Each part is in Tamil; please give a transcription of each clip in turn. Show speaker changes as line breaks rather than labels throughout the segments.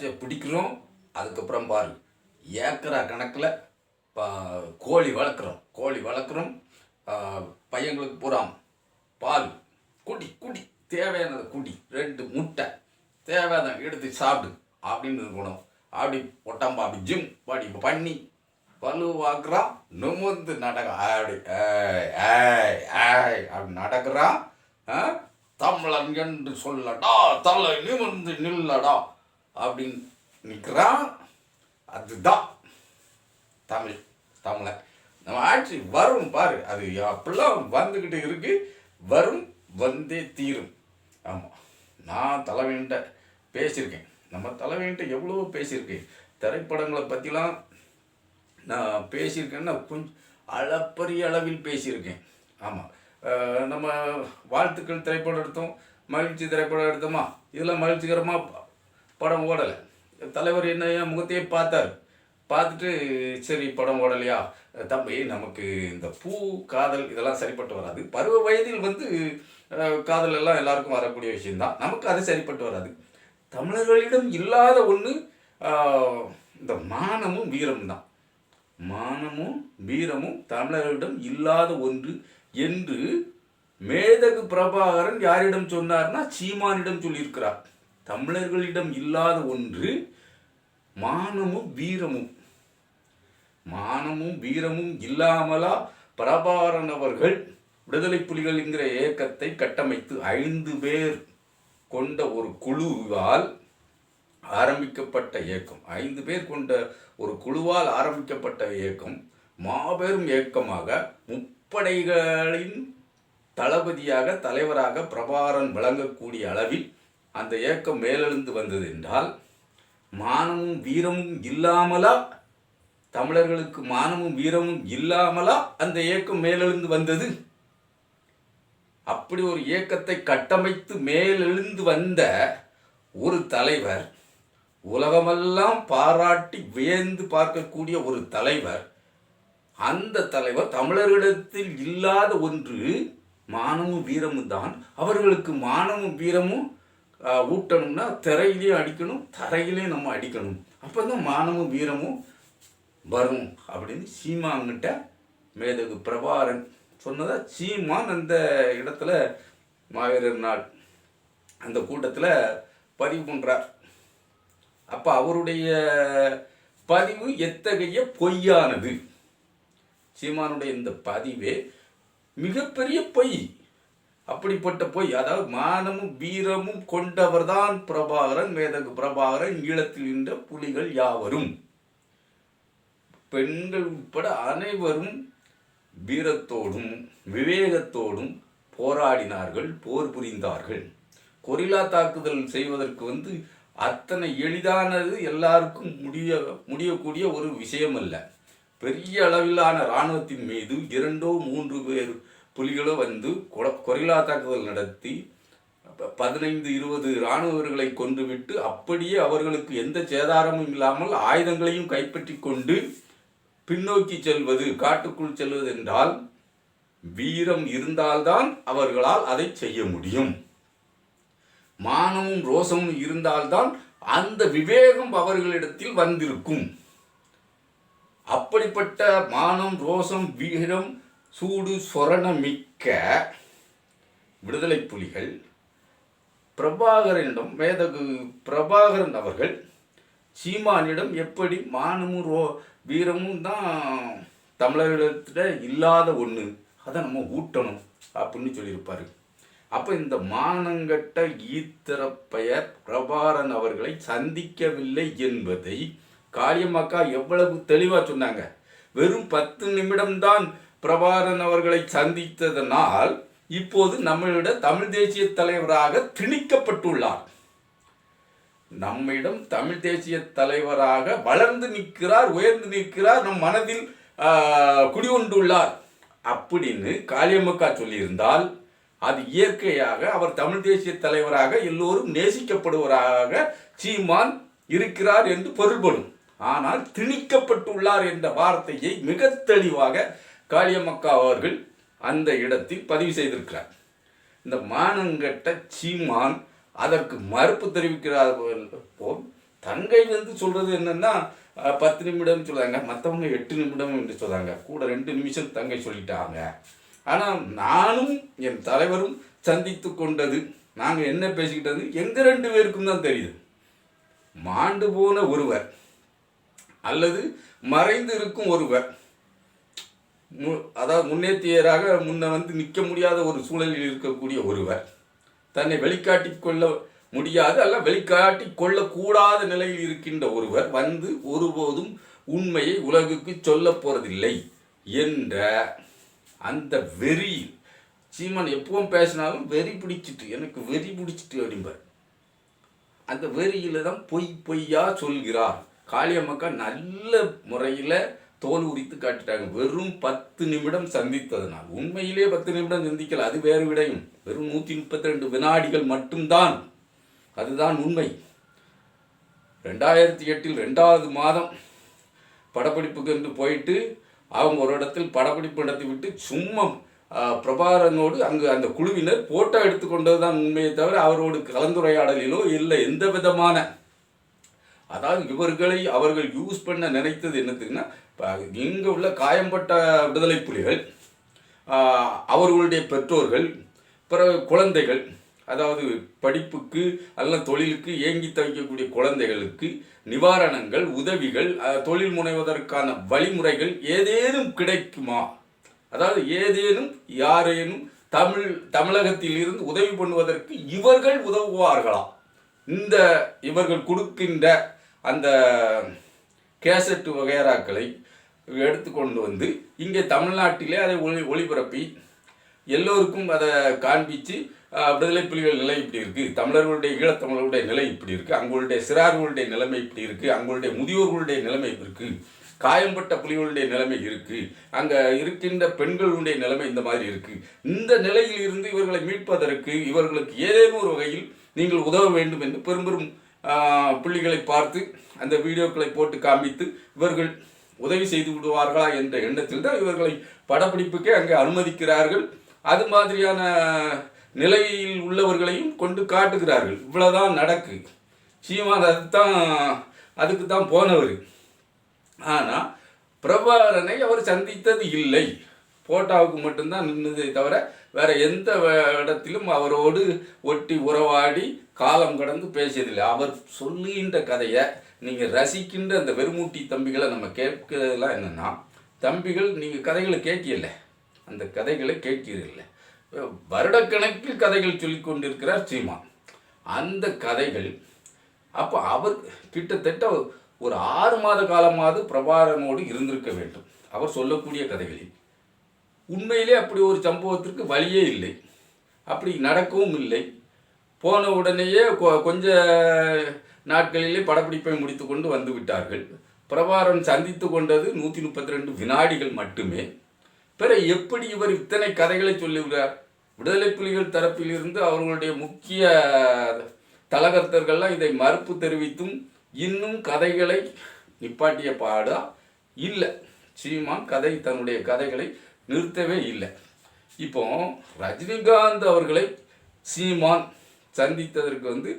ஆட்சியை பிடிக்கிறோம். அதுக்கப்புறம் பாரு, ஏக்கரா கணக்கில் கோழி வளர்க்குறோம். பையங்களுக்கு பூரா பால் குடி தேவையானதை குடி, 2 முட்டை தேவையான எடுத்து சாப்பிடு அப்படின்னு இருக்கணும். அப்படி உடம்பு அப்படி ஜிம் பாடி பண்ணி வலுவாக்குறான், நிமிர்ந்து அப்படி அப்படி நடக்கிறான். தமிழன் என்று சொல்லடா, தலை நிமிர்ந்து நில்லடா அப்படின்னு நிற்கிறான். அதுதான் தமிழன். நம்ம ஆட்சி வரும் பாரு, அது அப்படிலாம் வந்துக்கிட்டு இருக்கு. வரும், வந்தே தீரும். ஆமாம், நான் தலைவன்கிட்ட பேசியிருக்கேன். நம்ம தலைவன்கிட்ட எவ்வளோ பேசியிருக்கேன். திரைப்படங்களை பற்றிலாம் நான் பேசியிருக்கேன்னா கொஞ்சம் அளப்பரிய அளவில் பேசியிருக்கேன். ஆமாம், நம்ம வாழ்த்துக்கள் திரைப்படம் எடுத்தோம், மகிழ்ச்சி திரைப்படம் எடுத்தோமா, இதெல்லாம் மகிழ்ச்சிகரமாக படம் ஓடலை. தலைவர் என்ன என் முகத்தையே பார்த்துட்டு சரி படம் ஓடலையா தம்பி, நமக்கு இந்த பூ காதல் இதெல்லாம் சரிப்பட்டு வராது. பருவ வயதில் காதல் எல்லாம் எல்லாருக்கும் வரக்கூடிய விஷயம்தான், நமக்கு அது சரிப்பட்டு வராது. தமிழர்களிடம் இல்லாத ஒன்று இந்த மானமும் வீரமும் தான். மானமும் வீரமும் தமிழர்களிடம் இல்லாத ஒன்று என்று மேதகு பிரபாகரன் யாரிடம் சொன்னார்னா சீமானிடம் சொல்லியிருக்கிறார். தமிழர்களிடம் இல்லாத ஒன்று மானமும் வீரமும் இல்லாமலா பிரபாகரன் அவர்கள் விடுதலை புலிகள் என்கிற இயக்கத்தை கட்டமைத்து 5 பேர் கொண்ட ஒரு குழுவால் ஆரம்பிக்கப்பட்ட இயக்கம். 5 பேர் கொண்ட ஒரு குழுவால் ஆரம்பிக்கப்பட்ட இயக்கம் மாபெரும் இயக்கமாக, முப்படைகளின் தளபதியாக தலைவராக பிரபாகரன் விளங்கக்கூடிய அளவில் அந்த இயக்கம் மேலெழுந்து வந்தது என்றால், மானமும் வீரமும் இல்லாமலா, தமிழர்களுக்கு மானமும் வீரமும் இல்லாமலா அந்த இயக்கம் மேலெழுந்து வந்தது? அப்படி ஒரு இயக்கத்தை கட்டமைத்து மேலெழுந்து வந்த ஒரு தலைவர், உலகமெல்லாம் பாராட்டி வியந்து பார்க்கக்கூடிய ஒரு தலைவர், அந்த தலைவர் தமிழர்களிடத்தில் இல்லாத ஒன்று மானமும் வீரமும் தான். அவர்களுக்கு மானமும் வீரமும் ஊட்டணும்னா திரையிலையும் அடிக்கணும், தரையிலையும் நம்ம அடிக்கணும். அப்போ தான் மானமும் வீரமும் வரும் அப்படின்னு சீமான்கிட்ட மேதகு பிரபாகரன் சொன்னதா சீமான் அந்த இடத்துல மாவீரர் நாள் அந்த கூட்டத்தில் பதிவு பண்ணுறார். அப்போ அவருடைய பதிவு எத்தகைய பொய்யானது? சீமானுடைய இந்த பதிவே மிகப்பெரிய பொய். அப்படிப்பட்ட பொய், அதாவது மானமும் வீரமும் கொண்டவர்தான் பிரபாகரன், மேதகு பிரபாகரன். ஈழத்தில் நின்ற புலிகள் யாவரும், பெண்கள் உட்பட அனைவரும் வீரத்தோடும் விவேகத்தோடும் போராடினார்கள், போர் புரிந்தார்கள். கொரில்லா தாக்குதல் செய்வதற்கு அத்தனை எளிதானது, எல்லாருக்கும் முடியக்கூடிய ஒரு விஷயம் அல்ல. பெரிய அளவிலான இராணுவத்தின் மீது 2-3 பேர் புலிகளோ கொரில்லா தாக்குதல் நடத்தி 15-20 இராணுவர்களை கொன்றுவிட்டு அப்படியே அவர்களுக்கு எந்த சேதாரமும் இல்லாமல் ஆயுதங்களையும் கைப்பற்றி கொண்டு பின்னோக்கி செல்வது, காட்டுக்குள் செல்வது என்றால் வீரம் இருந்தால்தான் அவர்களால் அதை செய்ய முடியும். மானமும் ரோசமும் இருந்தால்தான் அந்த விவேகம் அவர்களிடத்தில் வந்திருக்கும். அப்படிப்பட்ட மானம், ரோசம், வீரம், சூடு சொரணமிக்க விடுதலை புலிகள் பிரபாகரனிடம், மேதகு பிரபாகரன் அவர்கள் சீமானிடம் எப்படி மானமும் வீரமும் தான் தமிழர்களிடத்துல இல்லாத ஒன்று, அதை நம்ம ஊட்டணும் அப்படின்னு சொல்லியிருப்பார். அப்போ இந்த மானங்கட்ட ஈத்திரப்பெயர் பிரபாகரன் அவர்களை சந்திக்கவில்லை என்பதை காளியம்மாக்கா எவ்வளவு தெளிவாக சொன்னாங்க. வெறும் 10 நிமிடம்தான் பிரபாகரன் அவர்களை சந்தித்ததனால் இப்போது நம்மளிட தமிழ் தேசிய தலைவராக திணிக்கப்பட்டுள்ளார். நம்மிடம் தமிழ் தேசிய தலைவராக வளர்ந்து நிற்கிறார், உயர்ந்து நிற்கிறார், நம் மனதில் குடிகொண்டுள்ளார் அப்படின்னு காளியம்மாக்கா சொல்லியிருந்தால் அது இயற்கையாக அவர் தமிழ் தேசிய தலைவராக எல்லோரும் நேசிக்கப்படுவராக சீமான் இருக்கிறார் என்று பொருள்படும். ஆனால் திணிக்கப்பட்டுள்ளார் என்ற வார்த்தையை மிக தெளிவாக காளியம்மாக்கா அவர்கள் அந்த இடத்தில் பதிவு செய்திருக்கிறார். இந்த மானங்கட்ட சீமான் அதற்கு மறுப்பு தெரிவிக்கிறார் போல் தங்கை வந்து சொல்கிறது என்னென்னா 10 நிமிடம் சொல்கிறாங்க, மற்றவங்க 8 நிமிடம் என்று சொல்கிறாங்க, கூட 2 நிமிஷம் தங்கை சொல்லிட்டாங்க. ஆனால் நானும் என் தலைவரும் சந்தித்து கொண்டது, நாங்கள் என்ன பேசிக்கிட்டது எங்கள் 2 பேருக்கும் தான் தெரியுது. மாண்டு போன ஒருவர் அல்லது மறைந்து இருக்கும் ஒருவர், அதாவது முன்னேற்றியராக முன்ன வந்து நிற்க முடியாத ஒரு சூழலில் இருக்கக்கூடிய ஒருவர், தன்னை வெளிக்காட்டி கொள்ள முடியாது அல்ல வெளிக்காட்டி கொள்ளக்கூடாத நிலையில் இருக்கின்ற ஒருவர் வந்து ஒருபோதும் உண்மையை உலகுக்கு சொல்ல போறதில்லை என்ற அந்த வெறி. சீமான் எப்பவும் பேசினாலும் வெறி பிடிச்சிட்டு, எனக்கு வெறி பிடிச்சிட்டு அப்படிம்பார். அந்த வெறியில தான் பொய்யா சொல்கிறார். காளியம்மாக்கா நல்ல முறையில் தோல் உரித்து காட்டிட்டாங்க. வெறும் 10 நிமிடம் சந்தித்ததுனால், உண்மையிலே 10 நிமிடம் சந்திக்கல, அது வேறு விடையும். வெறும் 132 வினாடிகள் மட்டும்தான், அதுதான் உண்மை. 2008 2வது மாதம் படப்பிடிப்புக்கு என்று போயிட்டு அவங்க ஒரு இடத்தில் படப்பிடிப்பு நடத்தி விட்டு சும்மா பிரபாரனோடு அங்கு அந்த குழுவினர் போட்டோ எடுத்துக்கொண்டது தான் உண்மையை தவிர அவரோடு கலந்துரையாடலிலோ இல்லை எந்த விதமான, அதாவது இவர்களை அவர்கள் யூஸ் பண்ண நினைத்தது என்னத்துக்குன்னா, இங்கே உள்ள காயம்பட்ட விடுதலை புலிகள், அவர்களுடைய பெற்றோர்கள், பிறகு குழந்தைகள், அதாவது படிப்புக்கு அல்ல தொழிலுக்கு ஏங்கி தவிக்கக்கூடிய குழந்தைகளுக்கு நிவாரணங்கள், உதவிகள், தொழில் முனைவதற்கான வழிமுறைகள் ஏதேனும் கிடைக்குமா, அதாவது ஏதேனும் யாரேனும் தமிழகத்தில் இருந்து உதவி பண்ணுவதற்கு இவர்கள் உதவுவார்களா, இந்த இவர்கள் கொடுக்கின்ற அந்த கேசட்டு வகைராக்களை எடுத்துக்கொண்டு வந்து இங்கே தமிழ்நாட்டிலே அதை ஒளிபரப்பி எல்லோருக்கும் அதை காண்பித்து விடுதலை புலிகள் நிலை இப்படி இருக்குது, தமிழர்களுடைய ஈழத்தமிழர்களுடைய நிலை இப்படி இருக்குது, அங்களுடைய சிறார்களுடைய நிலைமை இப்படி இருக்குது, அங்களுடைய முதியோர்களுடைய நிலைமை இப்படி இருக்குது, காயம்பட்ட புலிகளுடைய நிலைமை இருக்குது, அங்கே இருக்கின்ற பெண்களுடைய நிலைமை இந்த மாதிரி இருக்குது, இந்த நிலையில் இருந்து இவர்களை மீட்பதற்கு இவர்களுக்கு ஏதேனும் ஒரு வகையில் நீங்கள் உதவ வேண்டும் என்று பெரும் பெரும் புள்ளிகளை பார்த்து அந்த வீடியோக்களை போட்டு காண்பித்து இவர்கள் உதவி செய்து விடுவார்களா என்ற எண்ணத்தில் தான் இவர்களை படப்பிடிப்புக்கே அங்கே அனுமதிக்கிறார்கள். அது மாதிரியான நிலையில் உள்ளவர்களையும் கொண்டு காட்டுகிறார்கள். இவ்வளோதான் நடக்கு. சீமான் அதுக்கு தான் போனவர். ஆனால் பிரபாகரனை அவர் சந்தித்தது இல்லை, போட்டாவுக்கு மட்டும்தான் நின்றதை தவிர வேற எந்த இடத்திலும் அவரோடு ஒட்டி உறவாடி காலம் கடந்து பேசியதில்லை. அவர் சொல்லுகின்ற கதையை நீங்கள் ரசிக்கின்ற அந்த வெறுமூட்டி தம்பிகளை நம்ம கேட்கறதுலாம் என்னென்னா, தம்பிகள் நீங்கள் கதைகளை கேட்கல, அந்த கதைகளை கேட்கிறதில்லை. வருடக்கணக்கில் கதைகள் சொல்லி கொண்டிருக்கிறார் சீமான். அந்த கதைகள் அப்போ அவர் கிட்டத்தட்ட ஒரு 6 மாத காலமாவது பிரபாகரனோடு இருந்திருக்க வேண்டும். அவர் சொல்லக்கூடிய கதைகளில் உண்மையிலே அப்படி ஒரு சம்பவத்திற்கு வழியே இல்லை, அப்படி நடக்கவும் இல்லை. போன உடனேயே கொஞ்ச நாட்களிலே படப்பிடிப்பை முடித்து கொண்டு வந்து விட்டார்கள். பிரபாகரன் சந்தித்து கொண்டது 132 வினாடிகள் மட்டுமே. பிற எப்படி இவர் இத்தனை கதைகளை சொல்லுகிறார்? விடுதலை புலிகள் தரப்பிலிருந்து அவர்களுடைய முக்கிய தலகர்த்தர்கள்லாம் இதை மறுப்பு தெரிவித்தும் இன்னும் கதைகளை நிப்பாட்டிய பாடா இல்லை. சீமான் தன்னுடைய கதைகளை நிறுத்தவே இல்லை. இப்போ ரஜினிகாந்த் அவர்களை சீமான் சந்தித்ததற்கு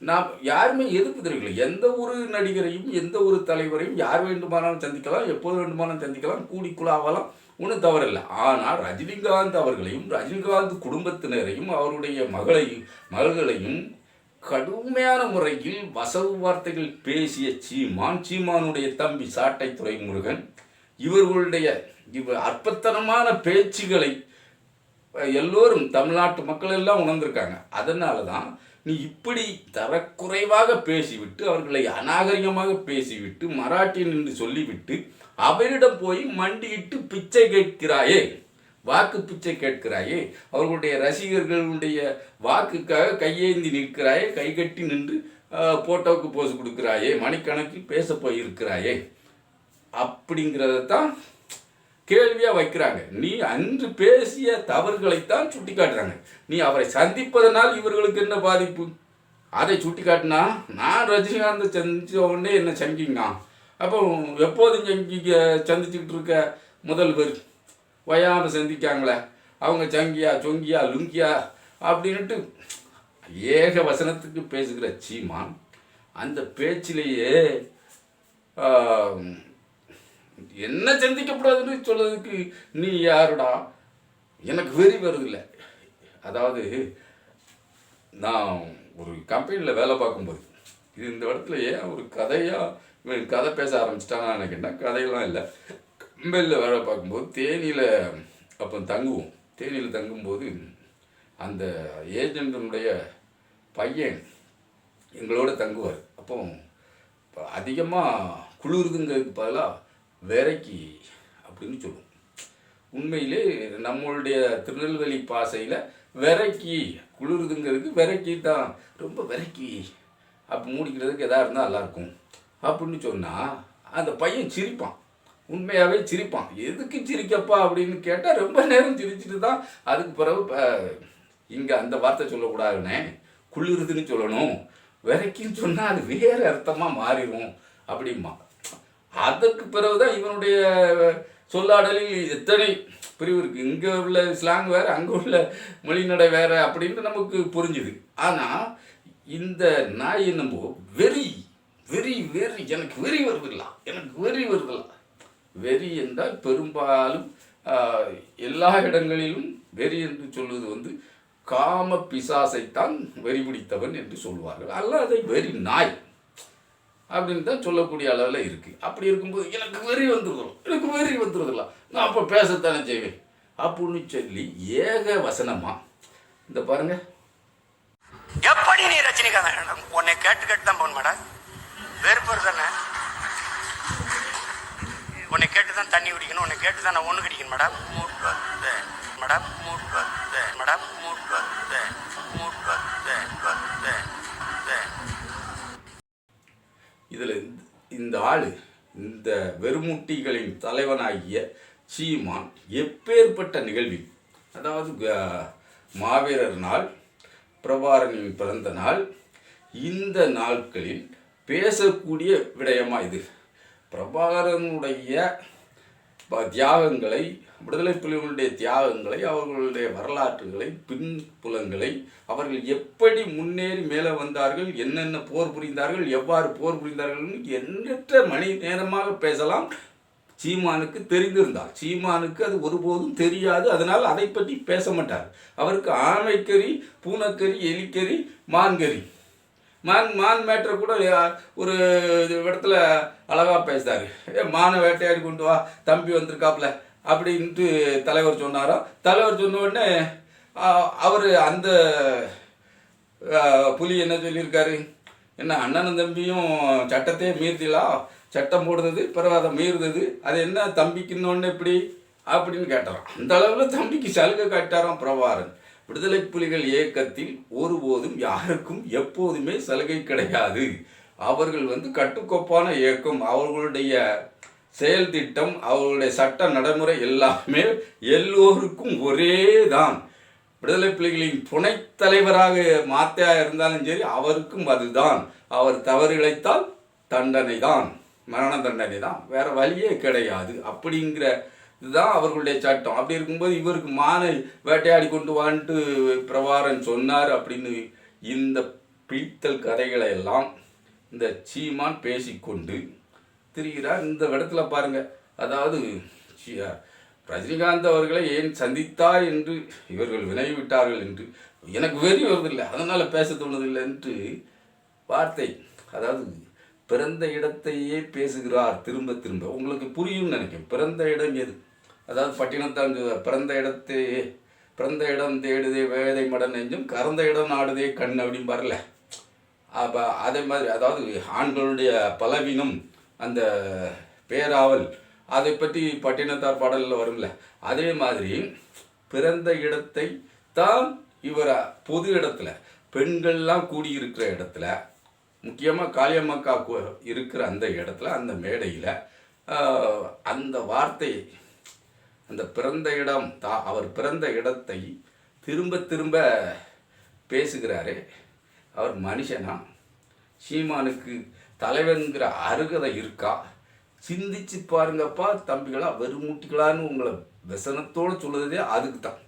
நாம் யாருமே எதிர்ப்பு தெரிவிக்கல. எந்த ஒரு நடிகரையும் எந்த ஒரு தலைவரையும் யார் வேண்டுமானாலும் சந்திக்கலாம், எப்போது வேண்டுமானாலும் சந்திக்கலாம், கூடிக்குழாவலாம், ஒன்றும் தவறில்லை. ஆனால் ரஜினிகாந்த் அவர்களையும் ரஜினிகாந்த் குடும்பத்தினரையும் அவருடைய மகள்களையும் கடுமையான முறையில் வசவு வார்த்தைகள் பேசிய சீமானுடைய தம்பி சாட்டை துரைமுருகன் இவர்களுடைய அற்பத்தனமான பேச்சுகளை எல்லோரும் தமிழ்நாட்டு மக்கள் எல்லாம் உணர்ந்திருக்காங்க. அதனால தான் நீ இப்படி தரக்குறைவாக பேசிவிட்டு, அவர்களை அநாகரிகமாக பேசிவிட்டு, மராட்டியன் என்று சொல்லிவிட்டு அவரிடம் போய் மண்டியிட்டு பிச்சை கேட்கிறாயே, வாக்கு பிச்சை கேட்கிறாயே, அவர்களுடைய ரசிகர்களுடைய வாக்குக்காக கையேந்தி நிற்கிறாயே, கைகட்டி நின்று போட்டோவுக்கு போஸ் கொடுக்கிறாயே, மணிக்கணக்கில் பேச போயிருக்கிறாயே, அப்படிங்கிறதான் கேள்வியாக வைக்கிறாங்க. நீ அன்று பேசிய தவறுகளைத்தான் சுட்டி காட்டுறாங்க. நீ அவரை சந்திப்பதனால் இவர்களுக்கு என்ன பாதிப்பு அதை சுட்டி காட்டினா, நான் ரஜினிகாந்தை சந்திச்ச உடனே என்ன சங்கிங்க, அப்போ எப்போதும் சந்திச்சுக்கிட்டு இருக்க முதல்வர் வயாமல் சந்திக்காங்களே, அவங்க சங்கியா சொங்கியா லுங்கியா அப்படின்ட்டு ஏக வசனத்துக்கு பேசுகிற சீமான் அந்த பேச்சிலேயே என்ன சந்திக்கப்படாதுன்னு சொல்றதுக்கு நீ யாருடா, எனக்கு வெறி வருதில்லை. அதாவது நான் ஒரு கம்பெனியில் வேலை பார்க்கும்போது இது இந்த இடத்துல ஏன் ஒரு கதையாக கதை பேச ஆரம்பிச்சிட்டான்னு நினைக்கிறேன். கதையெல்லாம் இல்லை. கம்பெனியில் வேலை பார்க்கும்போது தேனியில் அப்போ தங்குவோம். தேனியில் தங்கும்போது அந்த ஏஜென்டனுடைய பையன் எங்களோட தங்குவார். அப்போ அதிகமாக குளிருதுங்கிறதுக்கு பதிலாக விரைக்கி அப்படின்னு சொல்லுவோம். உண்மையிலே நம்மளுடைய திருநெல்வேலி பாசையில் விரைக்கி குளிருதுங்கிறதுக்கு விரைக்கி தான், ரொம்ப விரைக்கி அப்போ மூடிக்கிறதுக்கு எதாக இருந்தால் நல்லாயிருக்கும் அப்படின்னு சொன்னால் அந்த பையன் சிரிப்பான். உண்மையாகவே சிரிப்பான். எதுக்கு சிரிக்கப்பா அப்படின்னு கேட்டால் ரொம்ப நேரம் சிரிச்சுட்டு தான் அதுக்கு பிறகு இங்கே அந்த வார்த்தை சொல்லக்கூடாதுன்னே, குளிருதுன்னு சொல்லணும், விரைக்கின்னு சொன்னால் அது வேறு அர்த்தமாக மாறிடும் அப்படிமா. அதற்கு பிறகுதான் இவனுடைய சொல்லாடலில் எத்தனை பிரிவு இருக்குது. இங்கே உள்ள ஸ்லாங் வேறு, அங்கே உள்ள மொழிநடை வேறு அப்படின்னு நமக்கு புரிஞ்சுது. ஆனால் இந்த நாய் என்னமோ வெறி வெறி வெறி, எனக்கு வெறி வருதில்ல, எனக்கு வெறி வருதில்ல. வெறி என்றால் பெரும்பாலும் எல்லா இடங்களிலும் வெறி என்று சொல்வது காம பிசாசைத்தான் வெறி பிடித்தவன் என்று சொல்வார்கள். அல்லது வெறி நாய் அப்படின்னு தான் சொல்லக்கூடிய அளவில் இருக்குது. அப்படி இருக்கும்போது எனக்கு வெறி வந்துடுறோம், எனக்கு வெறி வந்துடுறதில்ல, நான் அப்போ பேசத்தானே செய்வேன் அப்படின்னு சொல்லி ஏக வசனமா இந்த பாருங்க.
எப்படி நீ ரஜினிகாந்த் உன்னை கேட்டு தான் போன மேடம், வெறுப்பு தானே, உன்னை கேட்டு தான் தண்ணி குடிக்கணும், உன்னை கேட்டு தான் நான் ஒன்று குடிக்கணும் மேடம். மூட்டு மேடம், மூட்டு மேடம், மூட்டு
இதில் இந்த ஆள், இந்த வெறுமுட்டிகளின் தலைவனாகிய சீமான் எப்பேற்பட்ட நிகழ்வில், அதாவது மாவீரர் நாள், பிரபாரனின் பிறந்த நாள், இந்த நாட்களில் பேசக்கூடிய விடயமா இது. பிரபாகரனுடைய தியாகங்களை, விடுதலை புலிகளுடைய தியாகங்களை, அவர்களுடைய வரலாற்றுகளை, பின்புலங்களை, அவர்கள் எப்படி முன்னேறி மேலே வந்தார்கள், என்னென்ன போர் புரிந்தார்கள், எவ்வாறு போர் புரிந்தார்கள், எண்ணற்ற மணி நேரமாக பேசலாம். சீமானுக்கு தெரிந்திருந்தால், சீமானுக்கு அது ஒருபோதும் தெரியாது. அதனால் அதை பற்றி பேச மாட்டார். அவருக்கு ஆமைக்கறி, பூனைக்கறி, எலிக்கறி, மான்கறி, மான் மேட்டரை கூட ஒரு இடத்துல அழகாக பேசுகிறாரு. மானை வேட்டையாடி கொண்டு வா, தம்பி வந்திருக்காப்புல அப்படின்ட்டு தலைவர் சொன்னாரோ. தலைவர் சொன்ன உடனே அவர் அந்த புலி என்ன சொல்லியிருக்காரு, என்ன அண்ணனும் தம்பியும் சட்டத்தையே மீறுதலா, சட்டம் போடுறது பிறகு அதை மீறுறது, அது என்ன தம்பிக்குன்னொன்னு எப்படி அப்படின்னு கேட்டாராம். அந்த அளவில் தம்பிக்கு சலுகை காட்டாராம் பிரபாகரன். விடுதலை புலிகள் இயக்கத்தில் ஒருபோதும் யாருக்கும் எப்போதுமே சலுகை கிடையாது. அவர்கள் கட்டுக்கோப்பான இயக்கம். அவர்களுடைய செயல் திட்டம், அவர்களுடைய சட்ட நடைமுறை எல்லாமே எல்லோருக்கும் ஒரே தான். விடுதலை புலிகளின் துணைத் தலைவராக மாத்தையா இருந்தாலும் சரி, அவருக்கும் அதுதான். அவர் தவறு இழைத்தால் தண்டனை தான், மரண தண்டனை தான், வேற வழியே கிடையாது. அப்படிங்கிற இதுதான் அவர்களுடைய சட்டம். அப்படி இருக்கும்போது இவருக்கு மானை வேட்டையாடி கொண்டு வான்ட்டு பிரபாகரன் சொன்னார் அப்படின்னு இந்த பிடித்தல் கதைகளை எல்லாம் இந்த சீமான் பேசிக்கொண்டு திரிகிறார். இந்த இடத்துல பாருங்க, அதாவது ரஜினிகாந்த் அவர்களை ஏன் சந்தித்தார் என்று இவர்கள் வினவிவிட்டார்கள் என்று எனக்கு வெறி வருவதில்லை, அதனால் பேச தோணுதில்லை என்று வார்த்தை, அதாவது பிறந்த இடத்தையே பேசுகிறார் திரும்ப திரும்ப. உங்களுக்கு புரியும்னு நினைக்கிறேன். பிறந்த இடம் எது, அதாவது பட்டினத்தான் பிறந்த இடம் தேடுதே வேதை மட நெஞ்சும், கறந்த இடம் நாடுதே கண் அப்படின்னு பாருல. அப்போ அதே மாதிரி, அதாவது ஆண்களுடைய பலவீனம், அந்த பேராவல், அதை பற்றி பட்டினத்தார் பாடலில் வரும்ல. அதே மாதிரி பிறந்த இடத்தை தான் இவர் பொது இடத்துல, பெண்கள்லாம் கூடியிருக்கிற இடத்துல, முக்கியமாக காளியம்மக்கா இருக்கிற அந்த இடத்துல, அந்த மேடையில் அந்த வார்த்தையை, அந்த பிறந்த இடம் அவர் பிறந்த இடத்தை திரும்ப திரும்ப பேசுகிறாரே, அவர் மனுஷனா? சீமானுக்கு தலைவன்கிற அருகதை இருக்கா? சிந்திச்சு பாருங்கப்பா தம்பிகளா, வெறுமூட்டிகளான்னு உங்களை வசனத்தோடு சொல்லுறதே அதுக்கு தான்.